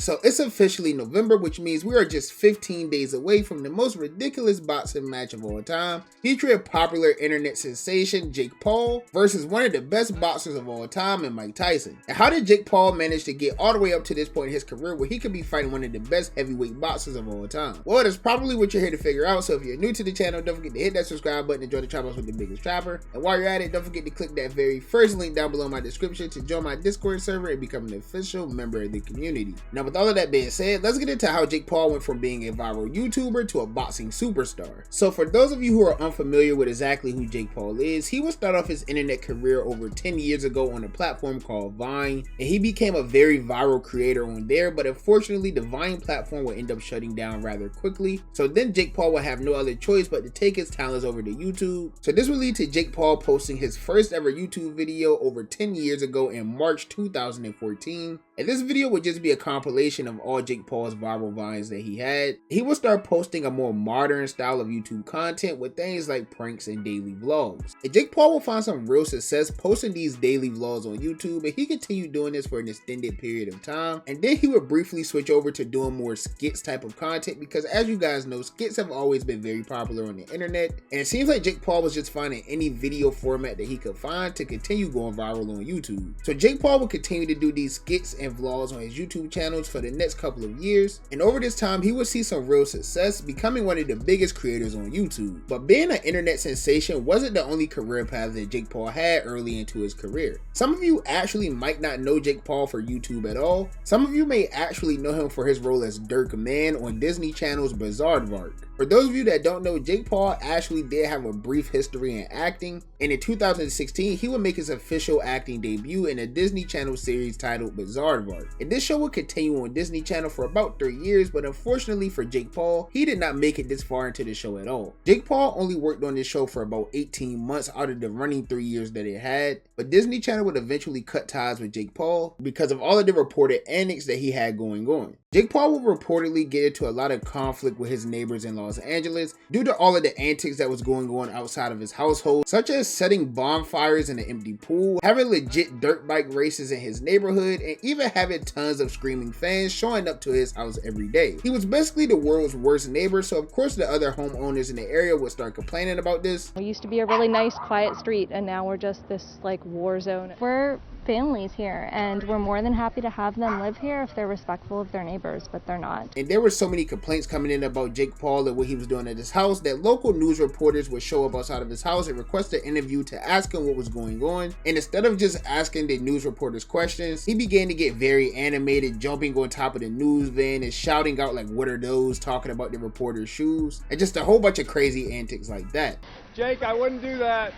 So it's officially November, which means we are just 15 days away from the most ridiculous boxing match of all time, featuring popular internet sensation Jake Paul versus one of the best boxers of all time in Mike Tyson. And how did Jake Paul manage to get all the way up to this point in his career where he could be fighting one of the best heavyweight boxers of all time? Well, that's probably what you're here to figure out, so if you're new to the channel, don't forget to hit that subscribe button and join the Choppers with the biggest trapper. And while you're at it, don't forget to click that very first link down below in my description to join my Discord server and become an official member of the community. Now, with all of that being said, let's get into how Jake Paul went from being a viral YouTuber to a boxing superstar. So for those of you who are unfamiliar with exactly who Jake Paul is, he would start off his internet career over 10 years ago on a platform called Vine, and he became a very viral creator on there, but unfortunately the Vine platform would end up shutting down rather quickly. So then Jake Paul would have no other choice but to take his talents over to YouTube. So this would lead to Jake Paul posting his first ever YouTube video over 10 years ago in March 2014. And this video would just be a compilation of all Jake Paul's viral vines that he had. He would start posting a more modern style of YouTube content with things like pranks and daily vlogs. And Jake Paul will find some real success posting these daily vlogs on YouTube, and he continued doing this for an extended period of time. And then he would briefly switch over to doing more skits type of content because, as you guys know, skits have always been very popular on the internet. And it seems like Jake Paul was just finding any video format that he could find to continue going viral on YouTube. So Jake Paul would continue to do these skits and vlogs on his YouTube channels for the next couple of years, and over this time he would see some real success, becoming one of the biggest creators on YouTube. But being an internet sensation wasn't the only career path that Jake Paul had early into his career. Some of you actually might not know Jake Paul for YouTube at all. Some of you may actually know him for his role as Dirk Man on Disney Channel's Bizaardvark. For those of you that don't know, Jake Paul actually did have a brief history in acting, and in 2016 he would make his official acting debut in a Disney Channel series titled Bizaardvark. And this show would continue on Disney Channel for about 3 years, but unfortunately for Jake Paul, he did not make it this far into the show at all. Jake Paul only worked on this show for about 18 months out of the running 3 years that it had, but Disney Channel would eventually cut ties with Jake Paul because of all of the reported antics that he had going on. Jake Paul would reportedly get into a lot of conflict with his neighbors in Los Angeles due to all of the antics that was going on outside of his household, such as setting bonfires in an empty pool, having legit dirt bike races in his neighborhood, and even having tons of screaming fans showing up to his house every day. He was basically the world's worst neighbor, so of course the other homeowners in the area would start complaining about this. We used to be a really nice, quiet street, and now we're just this like war zone. We're families here, and we're more than happy to have them live here if they're respectful of their neighbors, but they're not. And there were so many complaints coming in about Jake Paul and what he was doing at his house that local news reporters would show up outside of his house and request an interview to ask him what was going on. And instead of just asking the news reporters questions, he began to get very animated, jumping on top of the news van and shouting out like, "What are those?" talking about the reporter's shoes, and just a whole bunch of crazy antics like that. Jake, I wouldn't do that.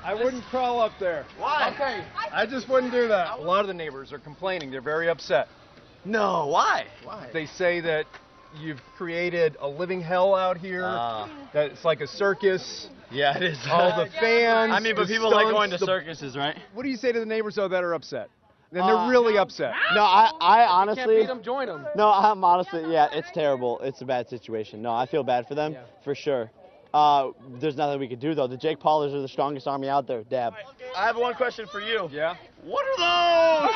I wouldn't crawl up there. Why? Okay, I just wouldn't do that. A lot of the neighbors are complaining. They're very upset. No, why? They say that you've created a living hell out here, that it's like a circus. Yeah, it is. All the fans. I mean, but the people like stunts, going to circuses, right? What do you say to the neighbors, though, that are upset? And they're really upset. No, I honestly... Can't beat them, join them. No, I'm honestly, yeah, it's terrible. It's a bad situation. No, I feel bad for them, for sure. There's nothing we could do, though. The Jake Paulers are the strongest army out there. Dab. I have one question for you. Yeah? What are those?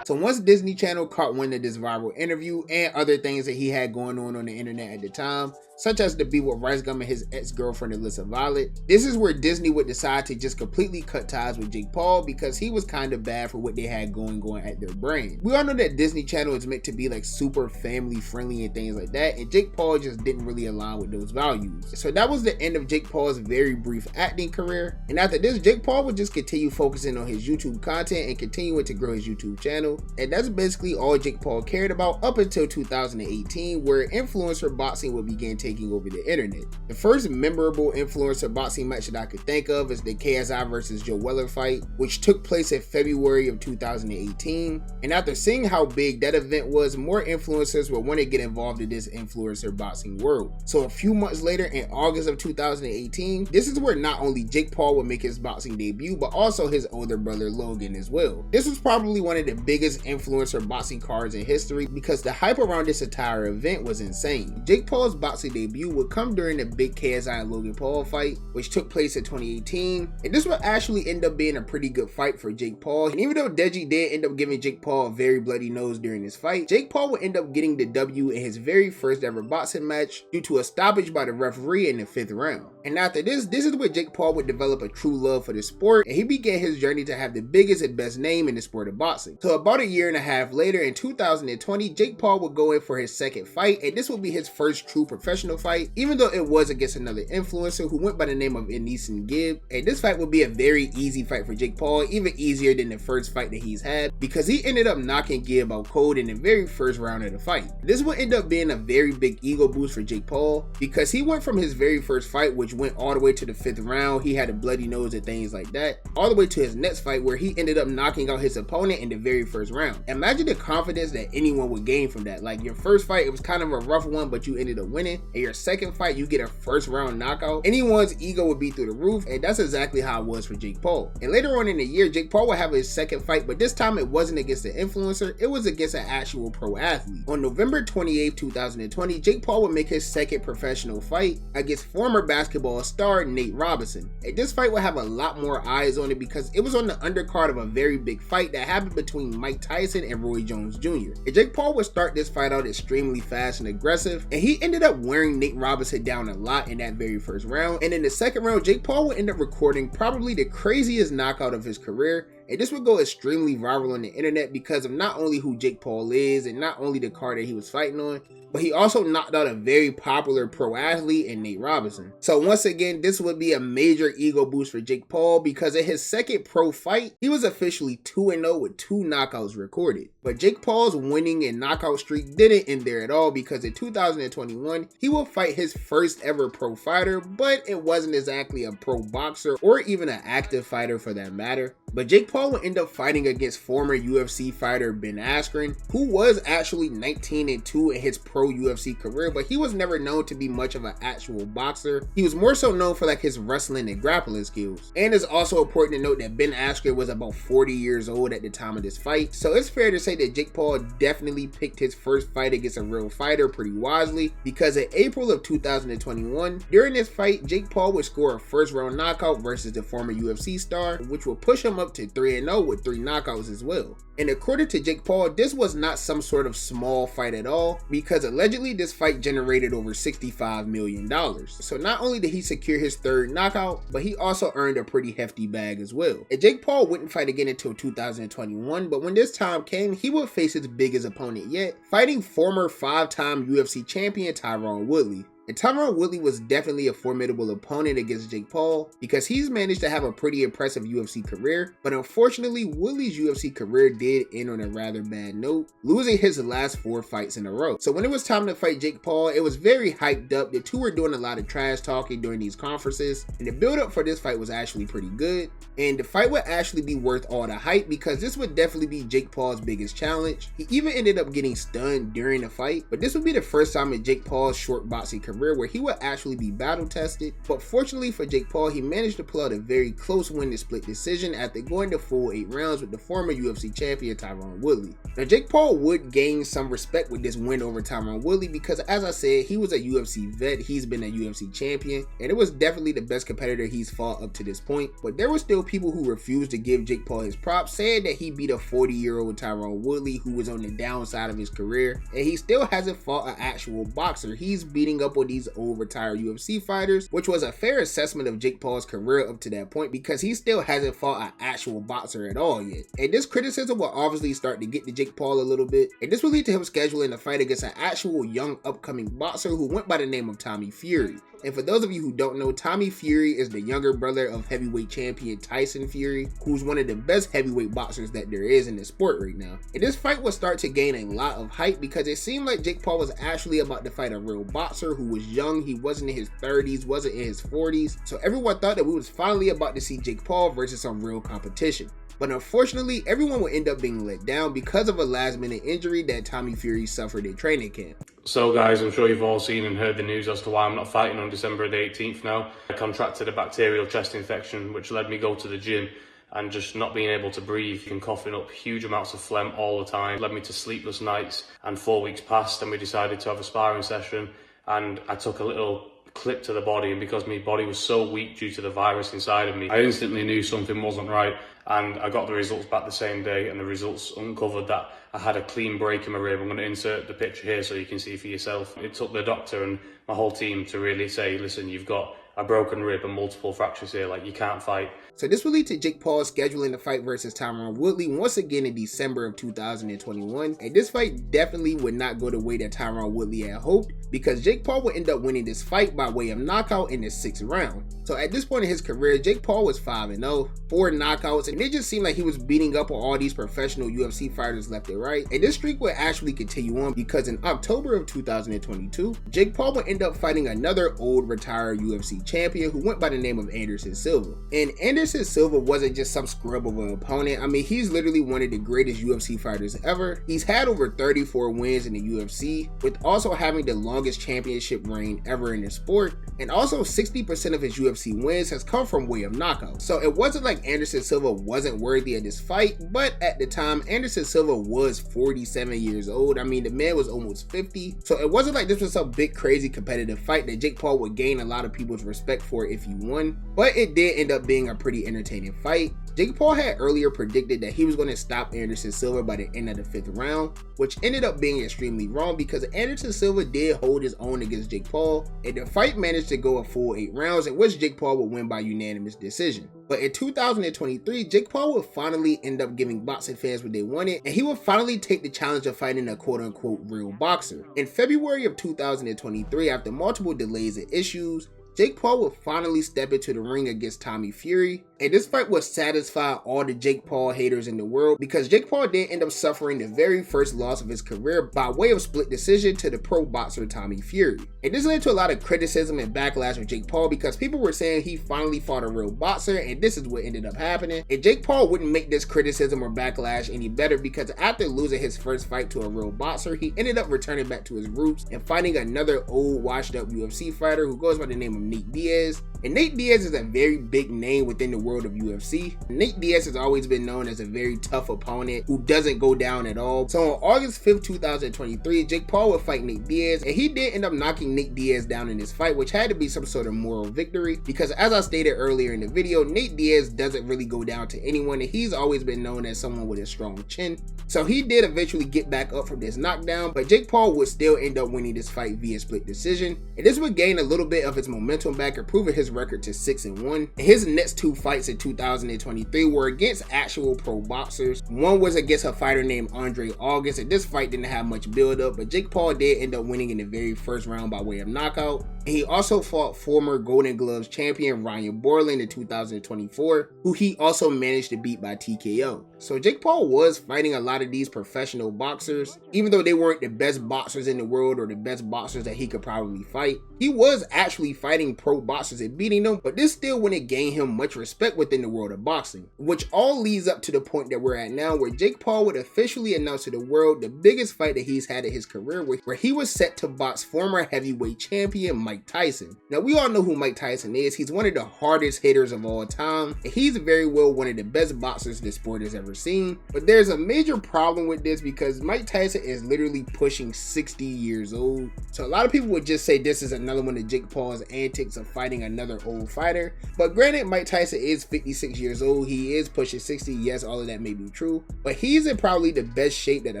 So once Disney Channel caught wind of this viral interview and other things that he had going on the internet at the time, such as the beef with Rice Gum and his ex-girlfriend Alyssa Violet, this is where Disney would decide to just completely cut ties with Jake Paul because he was kind of bad for what they had going at their brand. We all know that Disney Channel is meant to be like super family friendly and things like that, and Jake Paul just didn't really align with those values. So that was the end of Jake Paul's very brief acting career, and after this, Jake Paul would just continue focusing on his YouTube content and continuing to grow his YouTube channel, and that's basically all Jake Paul cared about up until 2018, where influencer boxing would begin taking over the internet. The first memorable influencer boxing match that I could think of is the KSI versus Joe Weller fight, which took place in February of 2018. And after seeing how big that event was, more influencers would want to get involved in this influencer boxing world. So a few months later, in August of 2018, this is where not only Jake Paul would make his boxing debut, but also his older brother Logan as well. This was probably one of the biggest influencer boxing cards in history because the hype around this entire event was insane. Jake Paul's boxing debut would come during the big KSI and Logan Paul fight, which took place in 2018, and this would actually end up being a pretty good fight for Jake Paul. And even though Deji did end up giving Jake Paul a very bloody nose during this fight, Jake Paul would end up getting the W in his very first ever boxing match due to a stoppage by the referee in the 5th round. And after this is where Jake Paul would develop a true love for the sport, and he began his journey to have the biggest and best name in the sport of boxing. So about a year and a half later, in 2020, Jake Paul would go in for his second fight, and this would be his first true professional fight, even though it was against another influencer who went by the name of Anisan Gibb. And this fight would be a very easy fight for Jake Paul, even easier than the first fight that he's had, because he ended up knocking Gibb out cold in the very first round of the fight. This would end up being a very big ego boost for Jake Paul, because he went from his very first fight, which went all the way to the 5th round, he had a bloody nose and things like that, all the way to his next fight where he ended up knocking out his opponent in the very first round. Imagine the confidence that anyone would gain from that. Like, your first fight, it was kind of a rough one, but you ended up winning, and your second fight, you get a first round knockout. Anyone's ego would be through the roof, and that's exactly how it was for Jake Paul. And later on in the year, Jake Paul would have his second fight, but this time it wasn't against an influencer, it was against an actual pro athlete. On November 28, 2020, Jake Paul would make his second professional fight against former basketball star Nate Robinson. And this fight would have a lot more eyes on it because it was on the undercard of a very big fight that happened between Mike Tyson and Roy Jones Jr. And Jake Paul would start this fight out extremely fast and aggressive, and he ended up wearing Nate Robinson down a lot in that very first round. And in the second round, Jake Paul would end up recording probably the craziest knockout of his career. And this would go extremely viral on the internet because of not only who Jake Paul is and not only the card that he was fighting on, but he also knocked out a very popular pro athlete in Nate Robinson. So once again, this would be a major ego boost for Jake Paul because in his second pro fight, he was officially 2-0 with 2 knockouts recorded. But Jake Paul's winning and knockout streak didn't end there at all because in 2021, he will fight his first ever pro fighter, but it wasn't exactly a pro boxer or even an active fighter for that matter. But Jake Paul would end up fighting against former UFC fighter Ben Askren, who was actually 19-2 in his pro UFC career, but he was never known to be much of an actual boxer. He was more so known for like his wrestling and grappling skills. And it's also important to note that Ben Askren was about 40 years old at the time of this fight, so it's fair to say that Jake Paul definitely picked his first fight against a real fighter pretty wisely, because in April of 2021, during this fight, Jake Paul would score a first round knockout versus the former UFC star, which would push him up to 3-0 with 3 knockouts as well. And according to Jake Paul, this was not some sort of small fight at all, because allegedly this fight generated over $65 million. So not only did he secure his third knockout, but he also earned a pretty hefty bag as well. And Jake Paul wouldn't fight again until 2021, but when this time came, he would face his biggest opponent yet, fighting former 5-time UFC champion Tyron Woodley. And Tyron Woodley was definitely a formidable opponent against Jake Paul because he's managed to have a pretty impressive UFC career, but unfortunately Woodley's UFC career did end on a rather bad note, losing his last 4 fights in a row. So when it was time to fight Jake Paul, it was very hyped up. The two were doing a lot of trash talking during these conferences, and the build up for this fight was actually pretty good. And the fight would actually be worth all the hype because this would definitely be Jake Paul's biggest challenge. He even ended up getting stunned during the fight, but this would be the first time in Jake Paul's short boxing career where he would actually be battle tested. But fortunately for Jake Paul, he managed to pull out a very close win to split decision after going the full 8 rounds with the former UFC champion Tyron Woodley. Now Jake Paul would gain some respect with this win over Tyron Woodley because, as I said, he was a UFC vet, he's been a UFC champion, and it was definitely the best competitor he's fought up to this point. But there were still people who refused to give Jake Paul his props, saying that he beat a 40-year-old Tyron Woodley who was on the downside of his career, and he still hasn't fought an actual boxer. He's beating up on these old retired UFC fighters, which was a fair assessment of Jake Paul's career up to that point because he still hasn't fought an actual boxer at all yet. And this criticism will obviously start to get to Jake Paul a little bit, and this will lead to him scheduling a fight against an actual young upcoming boxer who went by the name of Tommy Fury. And for those of you who don't know, Tommy Fury is the younger brother of heavyweight champion Tyson Fury, who's one of the best heavyweight boxers that there is in the sport right now. And this fight will start to gain a lot of hype because it seemed like Jake Paul was actually about to fight a real boxer who was young. He wasn't in his 30s, wasn't in his 40s. So everyone thought that we was finally about to see Jake Paul versus some real competition. But unfortunately, everyone would end up being let down because of a last-minute injury that Tommy Fury suffered in training camp. So guys, I'm sure you've all seen and heard the news as to why I'm not fighting on December the 18th now. I contracted a bacterial chest infection which led me go to the gym and just not being able to breathe and coughing up huge amounts of phlegm all the time. Led me to sleepless nights, and 4 weeks passed and we decided to have a sparring session. and I took a little clip to the body, and because my body was so weak due to the virus inside of me, I instantly knew something wasn't right, and I got the results back the same day, and the results uncovered that I had a clean break in my rib. I'm going to insert the picture here so you can see for yourself. It took the doctor and my whole team to really say, listen, you've got a broken rib and multiple fractures here, like you can't fight. So this will lead to Jake Paul scheduling the fight versus Tyron Woodley once again in December of 2021. And this fight definitely would not go the way that Tyron Woodley had hoped, because Jake Paul would end up winning this fight by way of knockout in the 6th round. So at this point in his career, Jake Paul was 5-0, 4 knockouts, and it just seemed like he was beating up on all these professional UFC fighters left and right. And this streak would actually continue on, because in October of 2022, Jake Paul would end up fighting another old retired UFC champion who went by the name of Anderson Silva. And Anderson Silva wasn't just some scrub of an opponent. I mean, he's literally one of the greatest UFC fighters ever. He's had over 34 wins in the UFC, with also having the longest championship reign ever in the sport. And also 60% of his UFC wins has come from way of knockout. So it wasn't like Anderson Silva wasn't worthy of this fight, but at the time, Anderson Silva was 47 years old. I mean, the man was almost 50. So it wasn't like this was some big crazy competitive fight that Jake Paul would gain a lot of people's respect for if he won. But it did end up being a pretty entertaining fight. Jake Paul had earlier predicted that he was going to stop Anderson Silva by the end of the 5th round, which ended up being extremely wrong, because Anderson Silva did hold his own against Jake Paul, and the fight managed to go a full 8 rounds, in which Jake Paul would win by unanimous decision. But in 2023, Jake Paul would finally end up giving boxing fans what they wanted, and he would finally take the challenge of fighting a quote-unquote real boxer. In February of 2023, after multiple delays and issues, Jake Paul would finally step into the ring against Tommy Fury, and this fight would satisfy all the Jake Paul haters in the world, because Jake Paul did end up suffering the very first loss of his career by way of split decision to the pro boxer Tommy Fury. And this led to a lot of criticism and backlash with Jake Paul, because people were saying he finally fought a real boxer, and this is what ended up happening. And Jake Paul wouldn't make this criticism or backlash any better, because after losing his first fight to a real boxer, he ended up returning back to his roots and fighting another old washed up UFC fighter who goes by the name of Nate Diaz. And Nate Diaz is a very big name within the world of UFC. Nate Diaz has always been known as a very tough opponent who doesn't go down at all. So on August 5th, 2023, Jake Paul would fight Nate Diaz, and he did end up knocking Nate Diaz down in this fight, which had to be some sort of moral victory, because as I stated earlier in the video, Nate Diaz doesn't really go down to anyone, and he's always been known as someone with a strong chin. So he did eventually get back up from this knockdown, but Jake Paul would still end up winning this fight via split decision, and this would gain a little bit of his momentum back, improving his record to 6-1. And his next 2 fights in 2023 were against actual pro boxers. One was against a fighter named Andre August, and this fight didn't have much build up, but Jake Paul did end up winning in the very first round by way of knockout. And he also fought former Golden Gloves champion Ryan Borland in 2024, who he also managed to beat by TKO. So Jake Paul was fighting a lot of these professional boxers, even though they weren't the best boxers in the world or the best boxers that he could probably fight. He was actually fighting pro boxers and beating them, but this still wouldn't gain him much respect within the world of boxing, which all leads up to the point that we're at now, where Jake Paul would officially announce to the world the biggest fight that he's had in his career, where he was set to box former heavyweight champion Mike Tyson. Now, we all know who Mike Tyson is. He's one of the hardest hitters of all time, and he's very well one of the best boxers the sport has ever seen. But there's a major problem with this, because Mike Tyson is literally pushing 60 years old. So a lot of people would just say this is another one of Jake Paul's antics of fighting another old fighter. But granted, Mike Tyson is 56 years old. He is pushing 60. Yes, all of that may be true, but he's in probably the best shape that a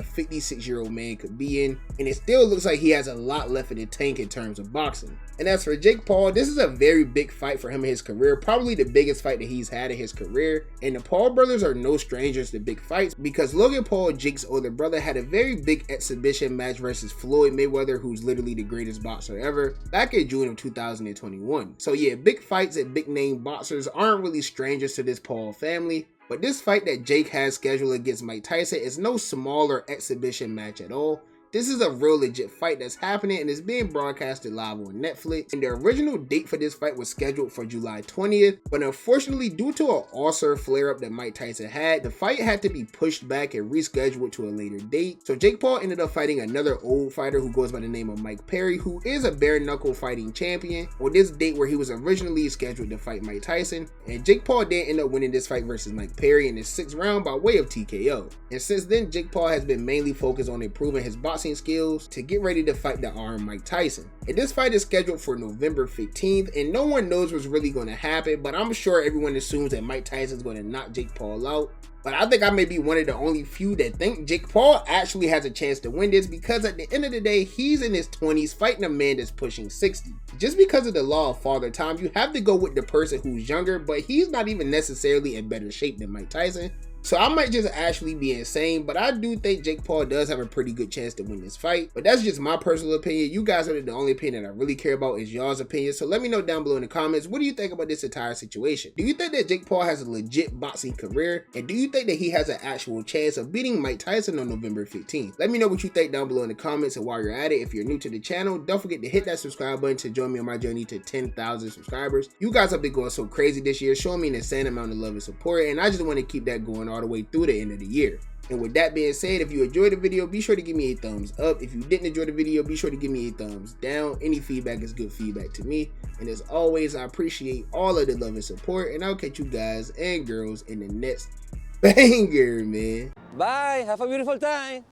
56-year-old man could be in, and it still looks like he has a lot left in the tank in terms of boxing. And as for Jake Paul, this is a very big fight for him in his career, probably the biggest fight that he's had in his career. And the Paul brothers are no strangers to big fights, because Logan Paul, Jake's older brother, had a very big exhibition match versus Floyd Mayweather, who's literally the greatest boxer ever, back in June of 2021. So yeah, big fights and big name boxers aren't really strangers to this Paul family. But this fight that Jake has scheduled against Mike Tyson is no smaller exhibition match at all. This is a real legit fight that's happening, and it's being broadcasted live on Netflix. And the original date for this fight was scheduled for July 20th, but unfortunately, due to an ulcer flare-up that Mike Tyson had, the fight had to be pushed back and rescheduled to a later date. So Jake Paul ended up fighting another old fighter who goes by the name of Mike Perry, who is a bare knuckle fighting champion, on this date where he was originally scheduled to fight Mike Tyson. And Jake Paul did end up winning this fight versus Mike Perry in the 6th round by way of TKO. And since then, Jake Paul has been mainly focused on improving his boxing boxing skills to get ready to fight the Iron Mike Tyson. And this fight is scheduled for November 15th, and no one knows what's really going to happen, but I'm sure everyone assumes that Mike Tyson is going to knock Jake Paul out. But I think I may be one of the only few that think Jake Paul actually has a chance to win this, because at the end of the day, he's in his 20s fighting a man that's pushing 60. Just because of the law of father time, you have to go with the person who's younger, but he's not even necessarily in better shape than Mike Tyson. So I might just actually be insane, but I do think Jake Paul does have a pretty good chance to win this fight. But that's just my personal opinion. You guys are the only opinion I really care about is y'all's opinion. So let me know down below in the comments, what do you think about this entire situation? Do you think that Jake Paul has a legit boxing career? And do you think that he has an actual chance of beating Mike Tyson on November 15th? Let me know what you think down below in the comments. And while you're at it, if you're new to the channel, don't forget to hit that subscribe button to join me on my journey to 10,000 subscribers. You guys have been going so crazy this year, showing me an insane amount of love and support, and I just want to keep that going all the way through the end of the year. And with that being said, if you enjoyed the video, be sure to give me a thumbs up. If you didn't enjoy the video, be sure to give me a thumbs down. Any feedback is good feedback to me. And as always, I appreciate all of the love and support, and I'll catch you guys and girls in the next banger, man. Bye. Have a beautiful time.